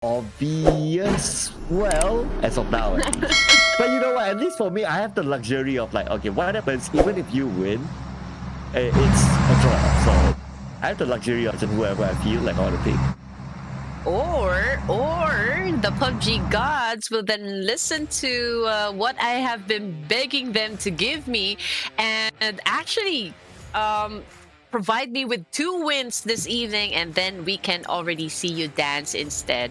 obvious, well, as of now. But you know what? At least for me, I have the luxury of like, okay, what happens even if you win? It's a draw. So I have the luxury of just whoever I feel like I want to pick. Or the PUBG gods will then listen to what I have been begging them to give me and actually provide me with 2 wins this evening, and then we can already see you dance instead.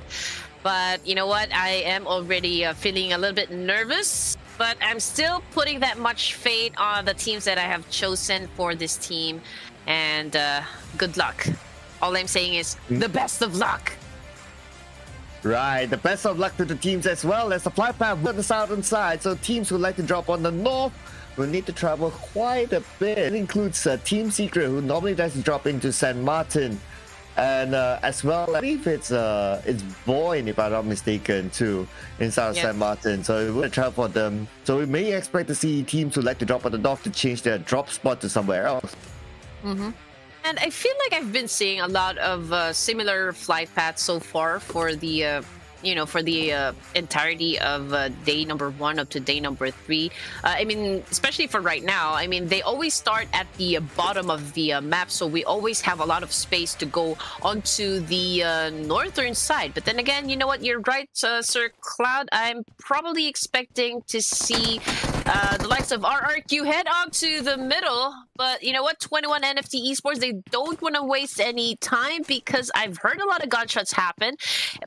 But you know what? I am already feeling a little bit nervous, but I'm still putting that much faith on the teams that I have chosen for this team. And good luck. All I'm saying is the best of luck. Right, the best of luck to the teams as well as the flight path on the southern side. So teams who like to drop on the north will need to travel quite a bit. It includes Team Secret, who normally does drop into San Martin, and as well, I believe it's Boyne, if I'm not mistaken, too, inside of San Martin. So it will travel for them. So we may expect to see teams who like to drop on the north to change their drop spot to somewhere else. And I feel like I've been seeing a lot of similar flight paths so far for the entirety of day number 1 up to day number 3. I mean, especially for right now, I mean, they always start at the bottom of the map, so we always have a lot of space to go onto the northern side. But then again, you know what? You're right, Sir Cloud. I'm probably expecting to see the likes of RRQ head on to the middle. But you know what? 21 NFT Esports, they don't want to waste any time because I've heard a lot of gunshots happen.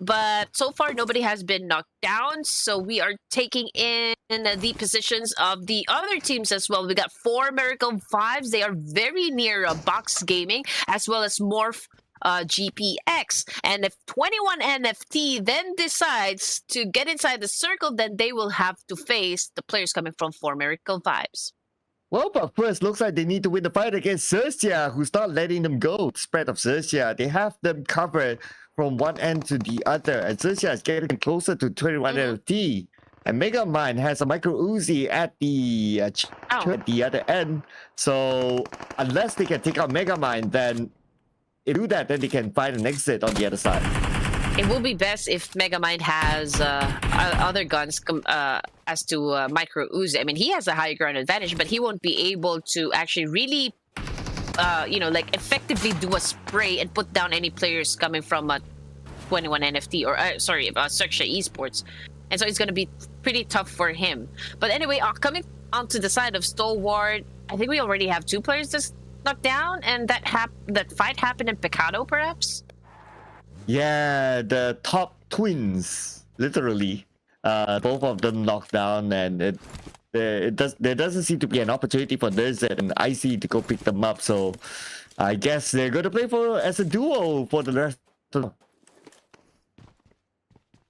But so far, nobody has been knocked down. So we are taking in the positions of the other teams as well. We got 4 Miracle 5s. They are very near Box Gaming, as well as Morph GPX. And if 21 NFT then decides to get inside the circle, then they will have to face the players coming from 4 Miracle 5s. Well, but first, looks like they need to win the fight against Xia, who's not letting them go. Spread of Xia, they have them covered from one end to the other, and Xia is getting closer to 21 NFT. And Megamind has a micro Uzi at the other end. So unless they can take out Megamind, then if they do that, then they can find an exit on the other side. It will be best if Megamind has other guns as to micro Uzi. I mean, he has a high ground advantage, but he won't be able to actually really, like effectively do a spray and put down any players coming from 21 NFT or Xia Esports. And so it's going to be pretty tough for him. But anyway, coming onto the side of Stalwart, I think we already have 2 players just knocked down, and that fight happened in Picado, perhaps? Yeah, the top twins, literally. Both of them knocked down, and there doesn't seem to be an opportunity for this and IC to go pick them up. So I guess they're going to play as a duo for the rest of the...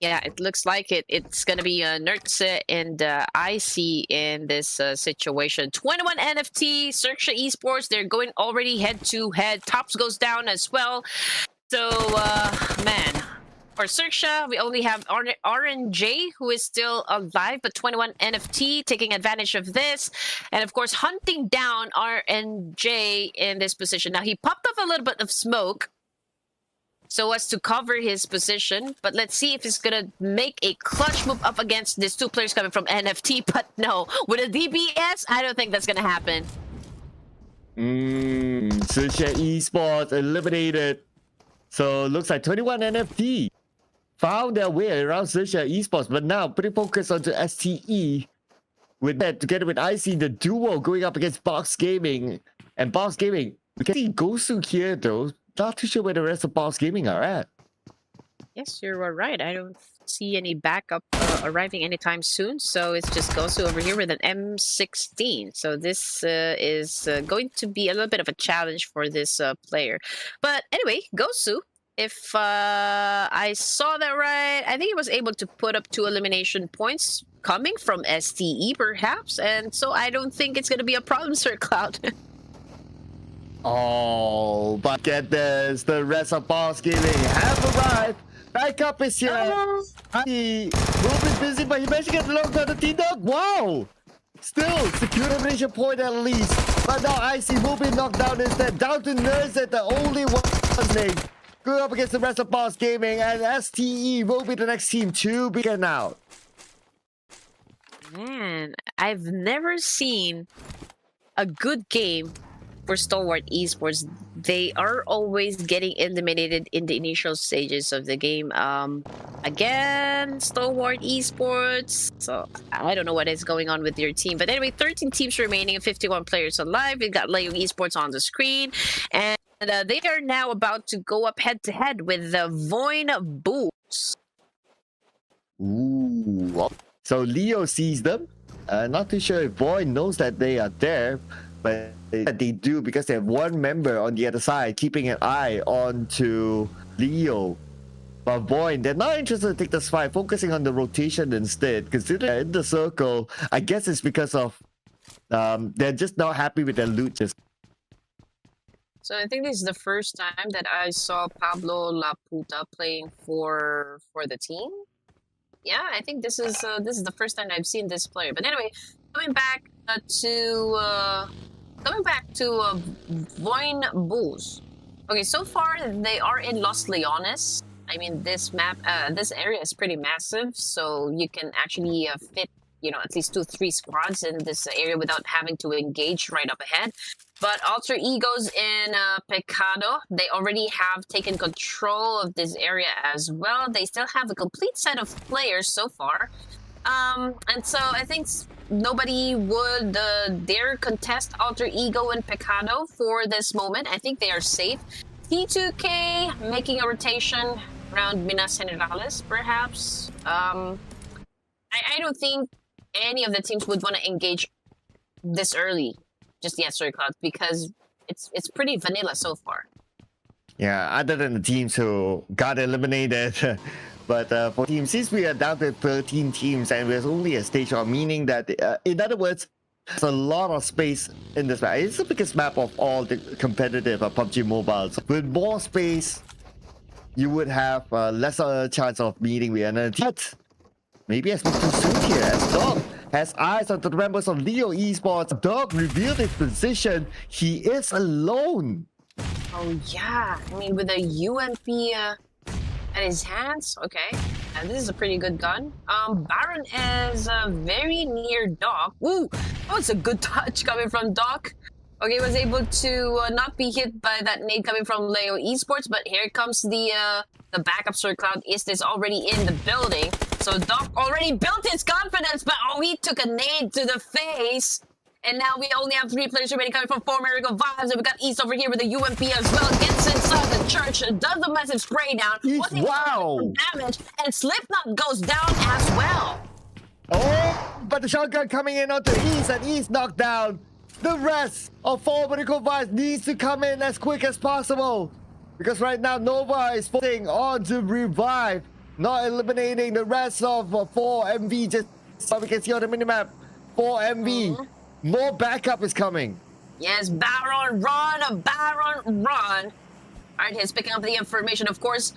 Yeah, it looks like it. It's going to be Nertse and IC in this situation. 21 NFT, Xia Esports, they're going already head-to-head. Tops goes down as well. So, man, for Xia, we only have RNJ, who is still alive, but 21 NFT taking advantage of this. And, of course, hunting down RNJ in this position. Now, he popped off a little bit of smoke so as to cover his position. But let's see if he's going to make a clutch move up against these 2 players coming from NFT. But no, with a DBS, I don't think that's going to happen. Xia Esport eliminated. So looks like 21 NFT found their way around Xia Esports, but now pretty focused onto STE. With that, together with IC, the duo going up against Box Gaming. And Box Gaming, we can see Gosu here though. Not too sure where the rest of Box Gaming are at. Yes, you're right. I don't see any backup arriving anytime soon. So it's just Gosu over here with an M16. So this is going to be a little bit of a challenge for this player. But anyway, Gosu, if I saw that right, I think he was able to put up 2 elimination points coming from STE perhaps. And so I don't think it's going to be a problem, Sir Cloud. Oh, but get this. The rest of Boss Gaming have arrived. Backup is here. He will be busy, but he managed to get locked on the T-Dog. Wow! Still, secure elimination point at least. But now IC will be knocked down instead. Down to Nurse at the only one name. Going up against the rest of Boss Gaming, and STE will be the next team to be taken out. Man, I've never seen a good game for Stalwart Esports. They are always getting eliminated in the initial stages of the game. Again, Stalwart Esports. So I don't know what is going on with your team. But anyway, 13 teams remaining and 51 players alive. We've got Leo Esports on the screen. And they are now about to go up head-to-head with the Voin Bulls. Ooh. So Leo sees them. Not too sure if Voin knows that they are there. But they do because they have one member on the other side keeping an eye on to Leo. But Voin, they're not interested to take this fight, focusing on the rotation instead. Considering they're in the circle, I guess it's because of they're just not happy with their loot. So I think this is the first time that I saw Pablo Laputa playing for the team. Yeah, I think this is the first time I've seen this player. But anyway, coming back to Voin Bulls. Okay, so far they are in Los Leones. I mean, this map, this area is pretty massive, so you can actually fit, at least 2-3 squads in this area without having to engage right up ahead. But Alter Egos in Pecado, they already have taken control of this area as well. They still have a complete set of players so far. And so I think nobody would dare contest Alter Ego and Pecado for this moment. I think they are safe. T2K making a rotation around Minas Generales, perhaps. I don't think any of the teams would want to engage this early, just yet, Sir Cloud, because it's pretty vanilla so far. Yeah, other than the teams who got eliminated. But for teams, since we are down to 13 teams and there's only a stage of, meaning that, in other words, there's a lot of space in this map. It's the biggest map of all the competitive PUBG Mobile. So with more space, you would have lesser chance of meeting with another team. But maybe I speak too soon here, as Dog has eyes on the members of Leo Esports. Dog revealed his position. He is alone. Oh yeah, I mean with a UMP at his hands. Okay, this is a pretty good gun. Baron is very near Doc. Ooh, that was a good touch coming from Doc. Okay, was able to not be hit by that nade coming from Leo Esports, but here comes the backup. Sir Cloud is this already in the building. So Doc already built his confidence, but he took a nade to the face. And now we only have 3 players remaining coming from 4 Miracle Vibes. And we got East over here with the UMP as well. Gets inside the church, does a massive spray down. Wow! Damage, and Slipknot goes down as well. Oh, but the shotgun coming in onto East, and East knocked down. The rest of 4 Miracle Vibes needs to come in as quick as possible. Because right now, Nova is focusing on to revive, not eliminating the rest of 4 MV. Just so we can see on the minimap, 4 MV. More backup is coming. Yes, Baron, run! Baron, run! Alright, he's picking up the information. Of course,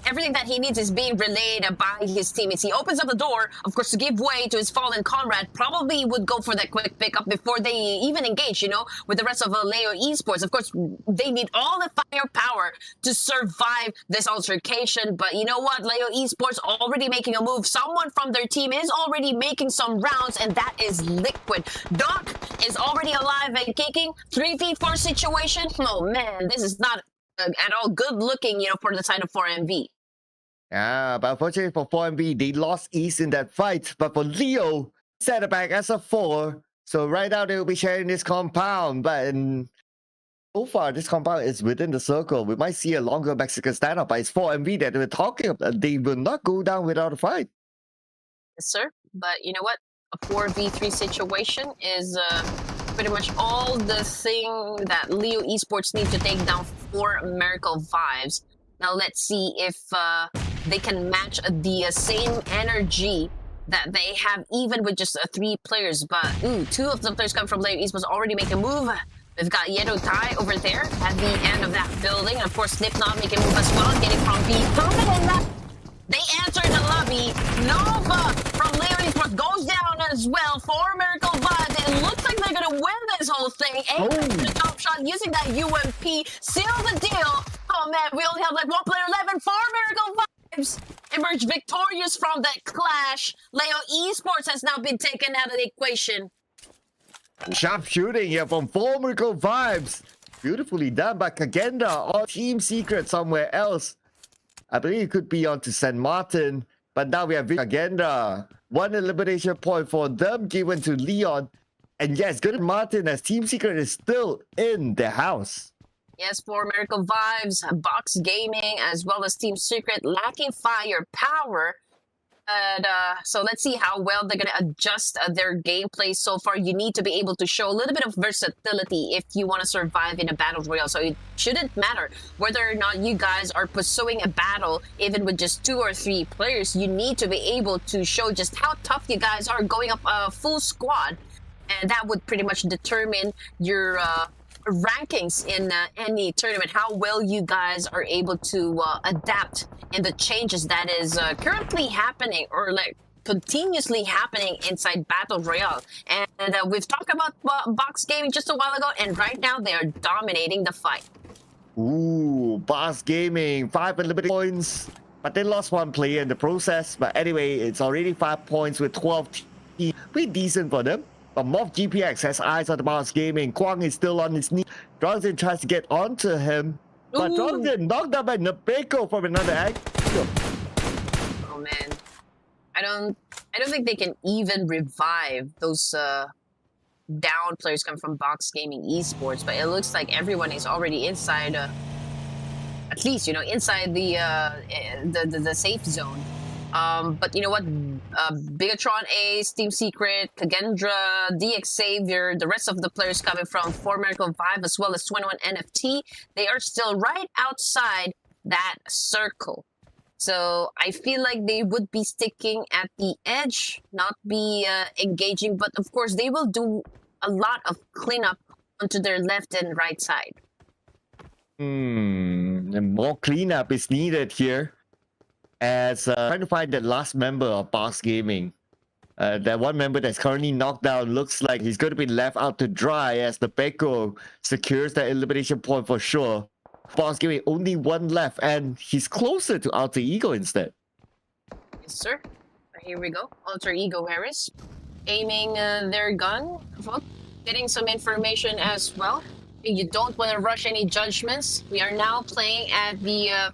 everything that he needs is being relayed by his teammates. He opens up the door, of course, to give way to his fallen comrade. Probably would go for that quick pickup before they even engage, with the rest of Leo Esports. Of course, they need all the firepower to survive this altercation. But you know what? Leo Esports already making a move. Someone from their team is already making some rounds, and that is Liquid. Doc is already alive and kicking. 3v4 situation. Oh man, this is not at all good looking, for the side of 4MV. Yeah, but unfortunately for 4MV, they lost East in that fight. But for Leo, set it back as a 4. So right now they will be sharing this compound. But so far, this compound is within the circle. We might see a longer Mexican standoff, but it's 4MV that we're talking about. They will not go down without a fight. Yes, sir. But you know what? A 4v3 situation is pretty much all the thing that Leo Esports need to take down 4 Miracle Vibes. Now let's see if they can match the same energy that they have even with just 3 players. But 2 of the players come from Leo Esports already make a move. We've got Yedo Tai over there at the end of that building. And of course, Slipknot making a move as well, getting from B. They answered the lobby. Nova from Leo Esports goes down as well. 4 Miracle Vibes. It looks like they're going to win this whole thing. And the top shot using that UMP. Seal the deal. Oh man, we only have like one player left, and 4 Miracle Vibes emerged victorious from that clash. Leo Esports has now been taken out of the equation. Sharp shooting here from Miracle Vibes. Beautifully done by Kagenda on Team Secret somewhere else. I believe it could be on to St. Martin, but now we have Kagenda. 1 elimination point for them given to Leon. And yes, good Martin as Team Secret is still in the house. Yes, for Miracle Vibes, Box Gaming, as well as Team Secret, lacking firepower. So let's see how well they're going to adjust their gameplay so far. You need to be able to show a little bit of versatility if you want to survive in a battle royale. So it shouldn't matter whether or not you guys are pursuing a battle, even with just 2 or 3 players. You need to be able to show just how tough you guys are going up a full squad. And that would pretty much determine your rankings in any tournament, how well you guys are able to adapt in the changes that is currently happening or like continuously happening inside Battle Royale. And we've talked about Box Gaming just a while ago, and right now they are dominating the fight. Ooh, Box Gaming, 5 eliminated points, but they lost 1 player in the process. But anyway, it's already 5 points with 12 teams. Pretty decent for them. But Morphgpx has eyes on the Box Gaming. Kwang is still on his knee. Drongton tries to get onto him. But Drongton knocked down by Napeko from another angle. Oh man. I don't think they can even revive those down players coming from Box Gaming Esports, but it looks like everyone is already inside at least, you know, inside the safe zone. But you know what? Bigatron Ace, Team Secret, Kagendra, DX Xavier, the rest of the players coming from 4 Miracle Vibe as well as 21 NFT, they are still right outside that circle. So I feel like they would be sticking at the edge, not be engaging, but of course they will do a lot of cleanup onto their left and right side. And more cleanup is needed here. As trying to find the last member of Box Gaming. That one member that's currently knocked down looks like he's going to be left out to dry as the Peko secures that elimination point for sure. Box Gaming only 1 left, and he's closer to Alter Ego instead. Yes, sir. Here we go. Alter Ego Harris aiming their gun, getting some information as well. You don't want to rush any judgments. We are now playing at the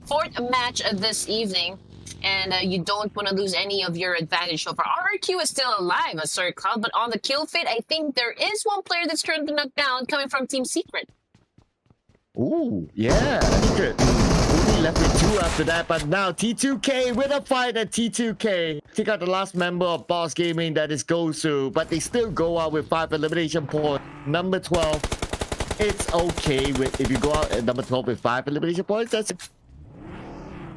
4th match of this evening, and you don't want to lose any of your advantage so far. RRQ is still alive, Sir Cloud, but on the kill feed, I think there is 1 player that's currently knocked down coming from Team Secret. Ooh, yeah, Secret. Only left with 2 after that, but now T2K with a fight at T2K. Take out the last member of Boss Gaming, that is Gosu, but they still go out with 5 elimination points. Number 12, it's okay with if you go out at number 12 with 5 elimination points, that's it.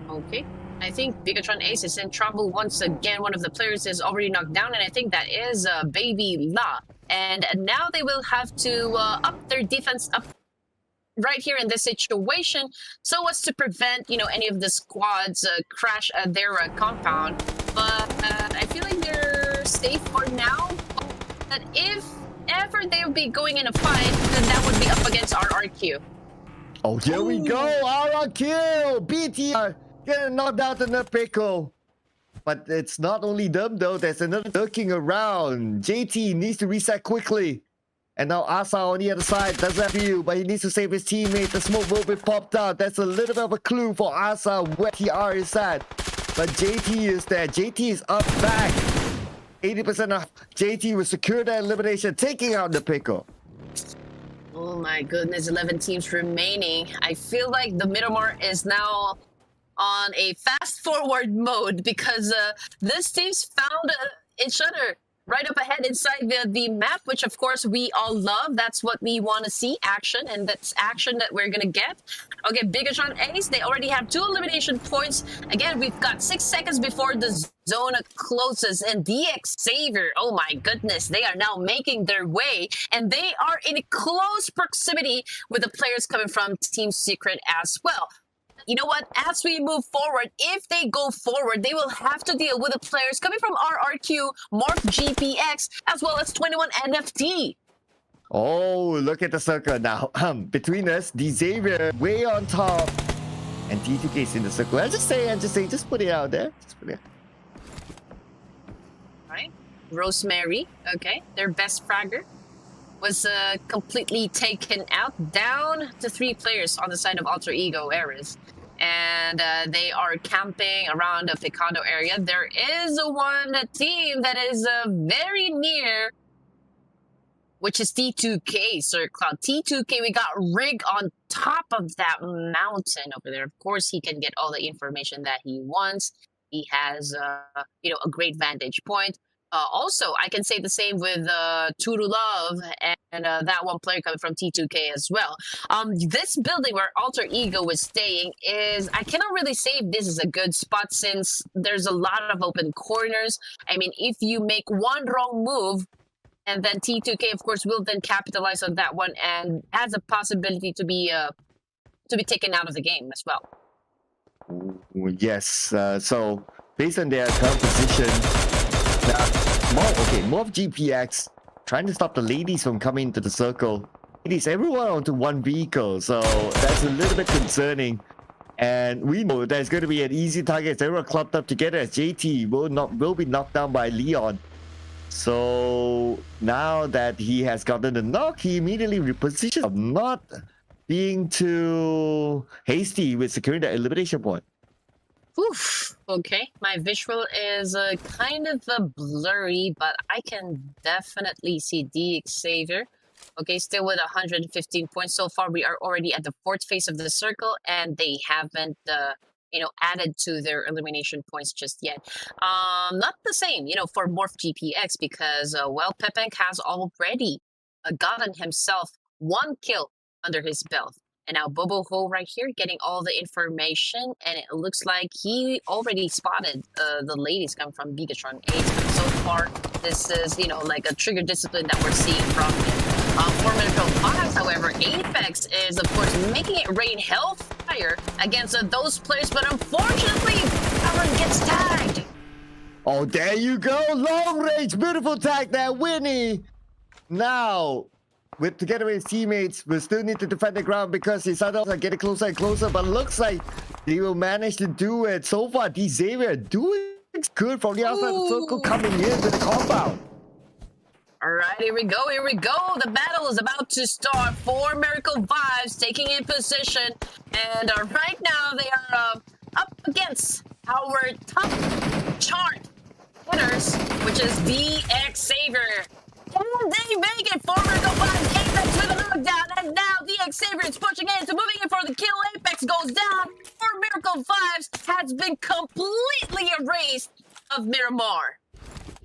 Okay, I think Bigatron Ace is in trouble once again. One of the players is already knocked down, and I think that is Baby La. And now they will have to up their defense up right here in this situation, so as to prevent, you know, any of the squads crash their compound. But I feel like they're safe for now. That if ever they would be going in a fight, then that would be up against RRQ. Oh, here we go, RRQ, BTR. Getting knocked out to Napeko. But it's not only them though, there's another lurking around. JT needs to reset quickly. And now Asa on the other side doesn't have view, but he needs to save his teammate. The smoke will be popped out. That's a little bit of a clue for Asa where TR is at. But JT is there. JT is up back. 80% of JT will secure that elimination, taking out Napeko. Oh my goodness, 11 teams remaining. I feel like the Miramar is now on a fast forward mode because this team's found each other right up ahead inside the map, which of course we all love. That's what we want to see, action, and that's action that we're gonna get. Okay, Bigatron Ace, they already have 2 elimination points. Again, we've got 6 seconds before the zone closes, and DX Xavier, oh my goodness, they are now making their way, and they are in close proximity with the players coming from Team Secret as well. You know what? As we move forward, if they go forward, they will have to deal with the players coming from RRQ, Morphgpx, as well as 21 NFT. Oh, look at the circle now. Between us, Xavier way on top, and D2K is in the circle. I just say, just put it out there. Just put it. Right, Rosemary. Okay, their best fragger was completely taken out, down to 3 players on the side of Alter Ego Ares. And they are camping around the Picado area. There is one team that is very near, which is T2K, Sir Cloud. T2K, we got Rig on top of that mountain over there. Of course, he can get all the information that he wants. He has, you know, a great vantage point. Also, I can say the same with Turu Love and that one player coming from T2K as well. This building where Alter Ego was staying is, I cannot really say if this is a good spot since there's a lot of open corners. I mean, if you make one wrong move, and then T2K, of course, will then capitalize on that one and has a possibility to be taken out of the game as well. Yes. So based on their current position, Morphgpx trying to stop the ladies from coming into the circle. Ladies, everyone onto one vehicle, so that's a little bit concerning. And we know there's going to be an easy target. Everyone clubbed up together as JT will be knocked down by Leon. So now that he has gotten the knock, he immediately repositions of not being too hasty with securing the elimination point. Oof. Okay, my visual is kind of blurry, but I can definitely see D Xavier. Okay, still with 115 points so far. We are already at the 4th phase of the circle, and they haven't, you know, added to their elimination points just yet. Not the same, you know, for Morphgpx because, well, Pepenk has already gotten himself 1 kill under his belt. And now Bobo Ho right here getting all the information, and it looks like he already spotted the ladies come from Bigatron 8. So far, this is, you know, like a trigger discipline that we're seeing from him. For Miracle 5, however, Apex is, of course, making it rain hellfire against those players, but unfortunately, Aaron gets tagged. Oh, there you go. Long range, beautiful tag there, Winnie. Now, together with his teammates, we still need to defend the ground because his others are getting closer and closer, but looks like they will manage to do it. So far, Xavier doing good from the outside of the circle coming into the compound. All right, here we go. The battle is about to start for Miracle Vibes taking in position. And right now they are up against our top chart winners, which is DX Xavier. Can they make it for Miracle Vibes? Apex with a knockdown, and now DX Xavier is pushing in, moving in for the kill. Apex goes down. For Miracle Vibes has been completely erased of Miramar.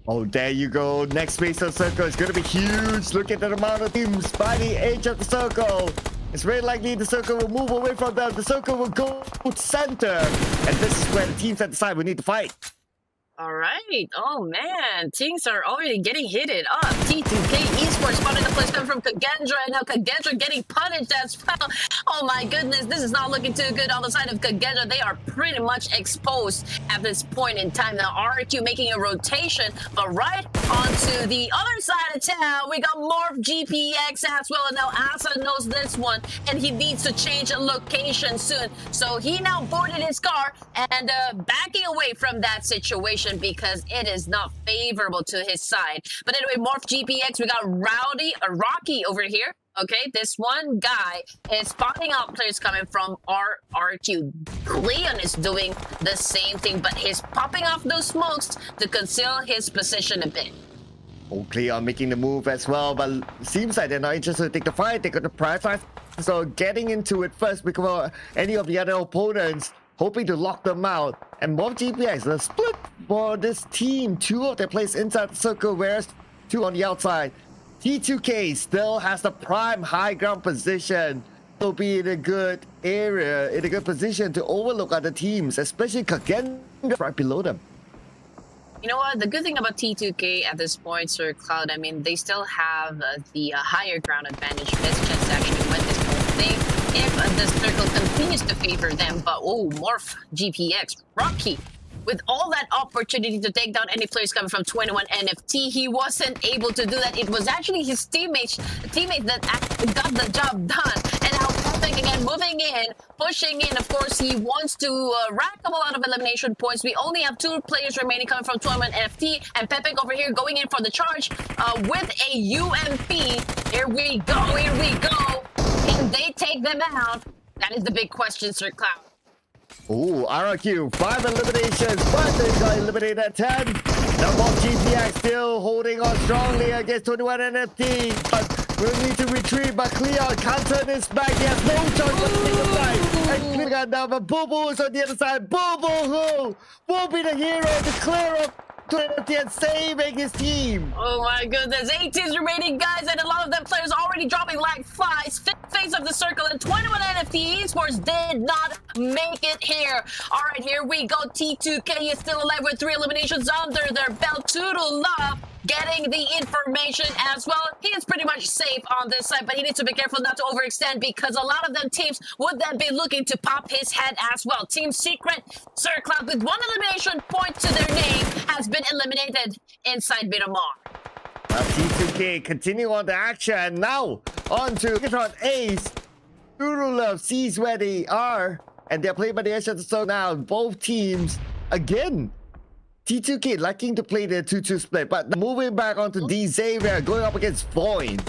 Oh, there you go. Next phase of the circle is going to be huge. Look at the amount of teams by the edge of the circle. It's very likely the circle will move away from them. The circle will go to center. And this is where the teams at the side will need to fight. All right. Oh, man. Things are already getting heated up. T2K Esport spotted the place coming from Kagendra, and now Kagendra getting punished as well. Oh, my goodness. This is not looking too good on the side of Kagendra. They are pretty much exposed at this point in time. Now, RQ making a rotation, but right onto the other side of town, we got Morphgpx as well. And now Asa knows this one, and he needs to change a location soon. So he now boarded his car and backing away from that situation, because it is not favorable to his side. But anyway, Morphgpx, we got Rocky over here. Okay, this one guy is spotting out players coming from RQ. Leon is doing the same thing, but he's popping off those smokes to conceal his position a bit. Oh, Cleon making the move as well, but seems like they're not interested to take the fight. They're going to prioritize. So getting into it first before any of the other opponents, hoping to lock them out. And Morphgpx, the split for this team. 2 of their players inside the circle, whereas 2 on the outside. T2K still has the prime high ground position. Will be in a good area, in a good position to overlook other teams, especially Kagen right below them. You know what? The good thing about T2K at this point, Sir Cloud, I mean, they still have the higher ground advantage. Best chance to actually win this whole thing if the circle continues to favor them. But oh, Morphgpx, Rocky with all that opportunity to take down any players coming from 21 NFT, he wasn't able to do that. It was actually his teammates that got the job done. And now Pepe again moving in, pushing in. Of course, he wants to rack up a lot of elimination points. We only have 2 players remaining coming from 21 NFT, and Pepe over here going in for the charge with a UMP. Here we go, here we go. Can they take them out? That is the big question, Sir Cloud. Ooh, RRQ, 5 eliminations, but they got eliminated at 10. Now Morphgpx still holding on strongly against 21 NFT. But we'll need to retreat, but Cleon can't turn his back. He has no choice but to take a fight. And Cleon got down, but Boo Boo is on the other side. Boo Boo who will be the hero to clear up 20 and saving his team. Oh my goodness, 8 teams remaining, guys, and a lot of them players already dropping like flies. 5th phase of the circle, and 21 NFT Esports did not make it here. All right, here we go. T2K is still alive with 3 eliminations under their belt. Toodle Love getting the information as well. He is pretty much safe on this side, but he needs to be careful not to overextend because a lot of them teams would then be looking to pop his head as well. Team Secret, Sir Cloud with 1 elimination point to their name has been eliminated inside Miramar. T2K continue on the action. Now on to Megatron Ace. Doodle Love sees where they are, and they're playing by the edge of the zone now. Both teams again. T2K liking to play their 2-2 split, but moving back onto D Xavier going up against Void.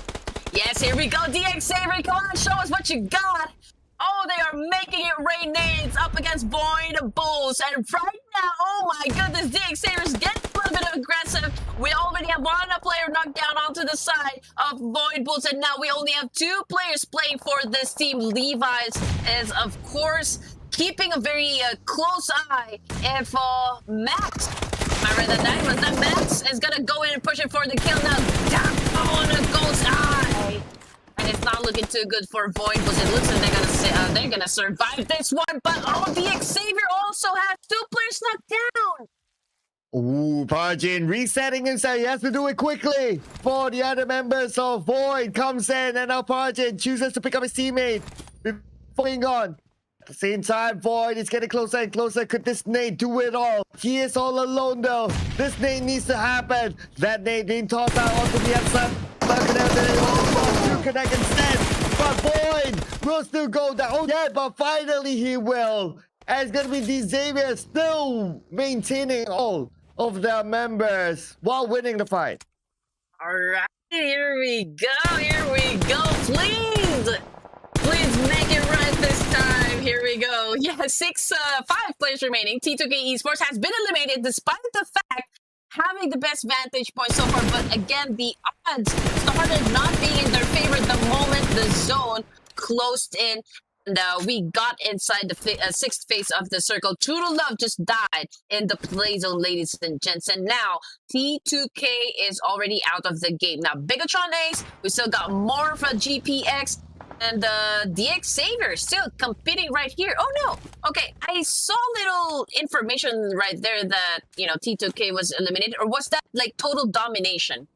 Yes, here we go. DX Xavier, come on, show us what you got. Oh, they are making it rain nades up against Void Bulls. And right now, oh my goodness, DX Xavier's getting a little bit aggressive. We already have 1 player knocked down onto the side of Void Bulls. And now we only have 2 players playing for this team. Levi's is, of course, keeping a very close eye if Max, I read that was that Max is gonna go in and push it for the kill now. Down on a ghost eye, and it's not looking too good for Void, because it looks like they're gonna survive this one. But oh, the Xavier also has 2 players knocked down. Ooh, Parjin resetting himself. He has to do it quickly for the other members of Void. Comes in, and now Parjin chooses to pick up his teammate before going on. At the same time, Void is getting closer and closer. Could this nade do it all? He is all alone though. This nade needs to happen. That nade being tossed out onto the outside. To connect instead. But Void will still go down. Oh yeah, but finally he will. And it's gonna be D Xavier still maintaining all of their members while winning the fight. All right, here we go. Here we go. Please make it right this time. Here we go. Yeah, 5 players remaining. T2K Esports has been eliminated despite the fact having the best vantage point so far. But again, the odds started not being in their favor the moment the zone closed in. And we got inside the 6th phase of the circle. Toodle Love just died in the play zone, ladies and gents. And now T2K is already out of the game. Now, Bigatron Ace, we still got Morphgpx. And DX Xavier still competing right here. Oh no! Okay, I saw little information right there that, you know, T2K was eliminated. Or was that like total domination?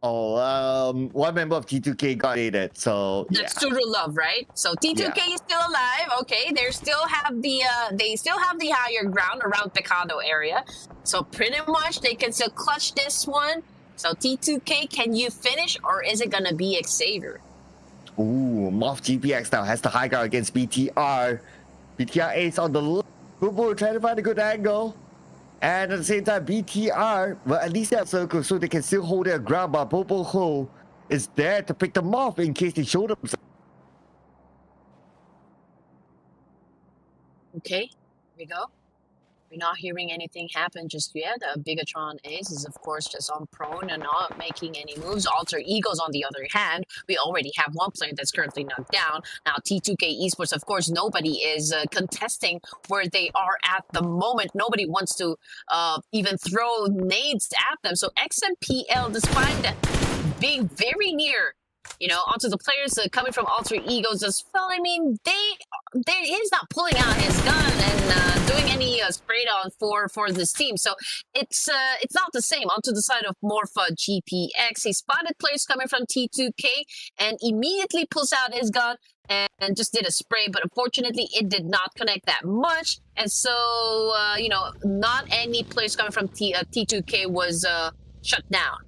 Oh, 1 member of T2K got eliminated, so that's Toodle Love, right? So T2K is still alive. Okay, they still have the higher ground around Pecado area. So pretty much they can still clutch this one. So T2K, can you finish, or is it gonna be Xavier? Ooh, Morphgpx now has the high ground against BTR. BTR Ace on the left. Boo trying to find a good angle. And at the same time, BTR, well, at least they have circle so they can still hold their ground. But Bobo Ho is there to pick them off in case they show themselves. Okay, here we go. We're not hearing anything happen just yet. Bigatron Ace is, of course, just on prone and not making any moves. Alter Egos, on the other hand, we already have 1 player that's currently knocked down. Now, T2K Esports, of course, nobody is contesting where they are at the moment. Nobody wants to even throw nades at them. So XMPL, despite being very near, you know, onto the players coming from Alter Egos as well. I mean, he's not pulling out his gun and doing any spray down for this team. So it's not the same. Onto the side of Morphgpx, he spotted players coming from T2K and immediately pulls out his gun and just did a spray, but unfortunately it did not connect that much, and so you know, not any players coming from T2K was shut down.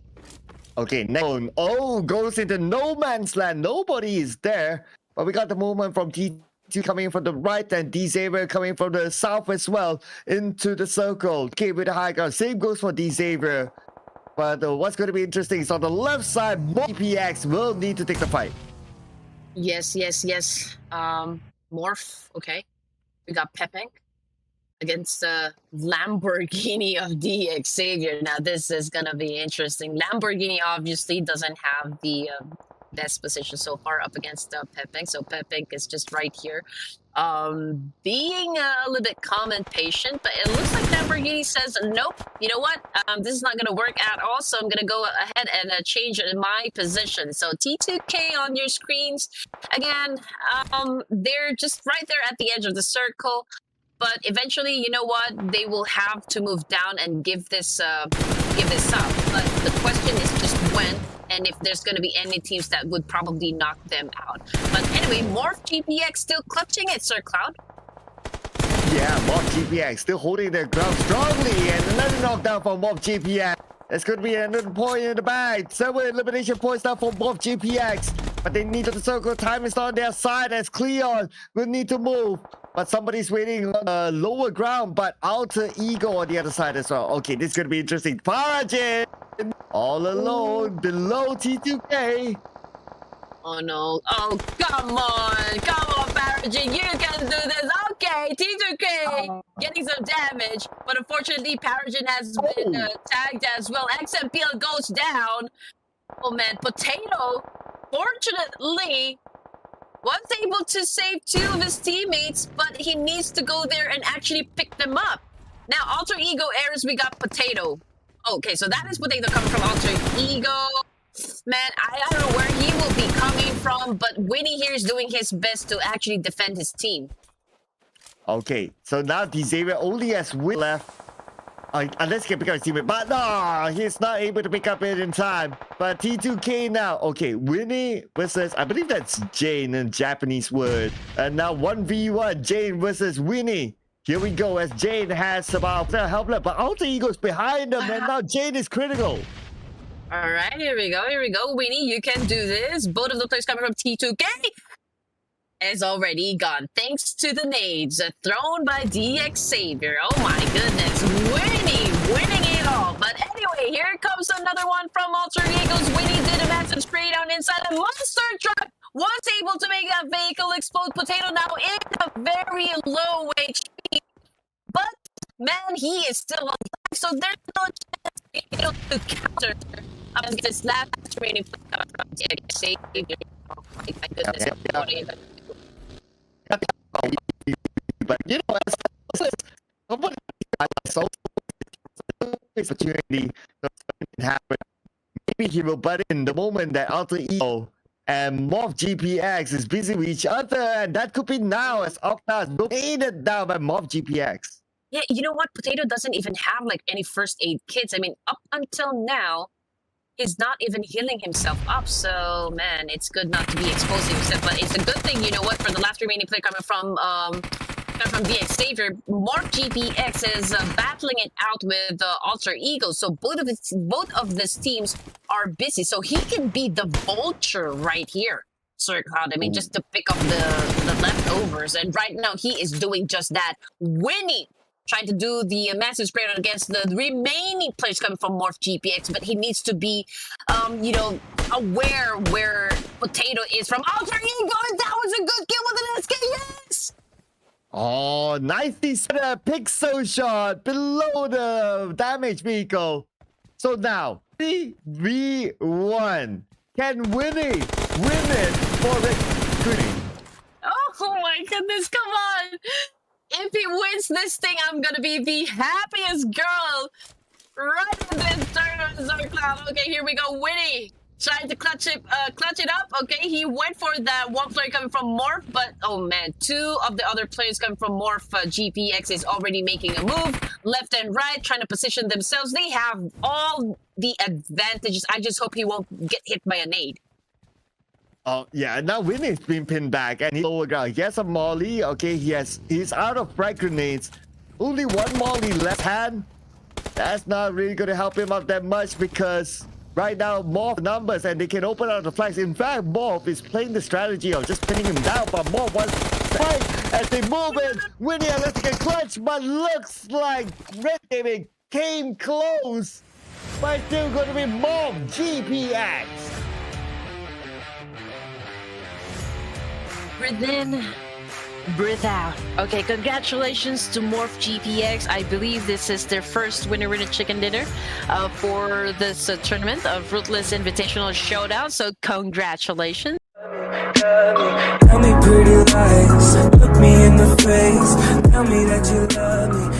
Okay, next one. Oh, goes into no man's land. Nobody is there. But we got the movement from T2 coming in from the right and D3M4 coming from the south as well into the circle. Okay, with the high ground. Same goes for D3M4. But what's going to be interesting is on the left side, Morphgpx will need to take the fight. Yes. Morph, okay. We got Pepeng against the Lamborghini of DX Xavier. Now this is gonna be interesting. Lamborghini obviously doesn't have the best position so far up against Pepeng, so Pepeng is just right here, being a little bit calm and patient. But it looks like Lamborghini says, nope, you know what? This is not gonna work at all. So I'm gonna go ahead and change my position. So T2K on your screens again. They're just right there at the edge of the circle. But eventually, you know what? They will have to move down and give this up. But the question is just when, and if there's going to be any teams that would probably knock them out. But anyway, Morphgpx still clutching it, Sir Cloud. Yeah, Morphgpx still holding their ground strongly, and another knockdown for Morphgpx. It's going to be another point in the bag. 7 elimination points now for Morphgpx. But they need to circle. Time is on their side as Cleon will need to move. But somebody's waiting on lower ground. But Alter Ego on the other side as well. Okay, this is going to be interesting. Parajin all alone below T2K. Oh no. Oh, come on. Come on, Parajin. You can do this. Okay, T2K getting some damage. But unfortunately, Parajin has been tagged as well. XMPL goes down. Oh man, Potato, fortunately, was able to save 2 of his teammates, but he needs to go there and actually pick them up. Now, Alter Ego errors, we got Potato. Okay, so that is Potato coming from Alter Ego. Man, I don't know where he will be coming from, but Winnie here is doing his best to actually defend his team. Okay, so now D3M4 only has Win left. Unless he can pick up his teammate. But no, he's not able to pick up it in time. But T2K now. Okay, Winnie versus, I believe that's Jane in Japanese word. And now 1v1, Jane versus Winnie. Here we go as Jane has about helpless. But Alter Ego's behind them, and now Jane is critical. All right, here we go. Winnie, you can do this. Both of the players coming from T2K is already gone, thanks to the nades thrown by DX Xavier. Oh my goodness, Winnie winning it all. But anyway, here comes another one from Alter Egos. Winnie did a massive spray down inside a monster truck. Was able to make that vehicle explode. Potato now in a very low HP. But man, he is still alive, so there's no chance to counter this last training from DX Xavier. Oh my goodness. But you know, somebody so opportunity to happen. Maybe he will butt in the moment that Alter Ego and Morphgpx is busy with each other, and that could be now as Octa is dominated down by Morphgpx. Yeah, you know what? Potato doesn't even have like any first aid kits. I mean, up until now, he's not even healing himself up. So, man, it's good not to be exposing himself. But it's a good thing, you know what, for the last remaining player coming from DX Xavier, Morphgpx is battling it out with Alter Ego. So both of these teams are busy. So he can be the vulture right here, Sir Cloud. I mean, just to pick up the leftovers. And right now, he is doing just that. Winnie trying to do the massive spray against the remaining players coming from Morphgpx, but he needs to be, you know, aware where Potato is from. Alter Ego, and that was a good kill with an SK, yes! Oh, nicely set a pixel shot below the damage vehicle. So now, 3v1. Can Winnie win it for victory? Oh my goodness, come on! If he wins this thing, I'm gonna be the happiest girl right in this tournament, Sir Cloud. Okay, here we go. Winnie trying to clutch it up. Okay, he went for that one player coming from Morph, but oh man, 2 of the other players coming from Morph GPX is already making a move left and right, trying to position themselves. They have all the advantages. I just hope he won't get hit by a nade. Oh, yeah, now Winnie's been pinned back and he's lower ground. He has a molly. Okay, he's out of frag grenades. Only one molly left hand. That's not really going to help him out that much because right now Morph numbers and they can open out the flags. In fact, Morph is playing the strategy of just pinning him down, but Morph wants to fight as they move in. Winnie unless he can clutch, but looks like Red Gaming came close. But still going to be Morphgpx. Breathe in, breathe out. Okay, congratulations to Morphgpx. I believe this is their first winner in a chicken dinner for this tournament of Ruthless Invitational Showdown. So congratulations. Tell me pretty lies, look me in the face, tell me that you love me.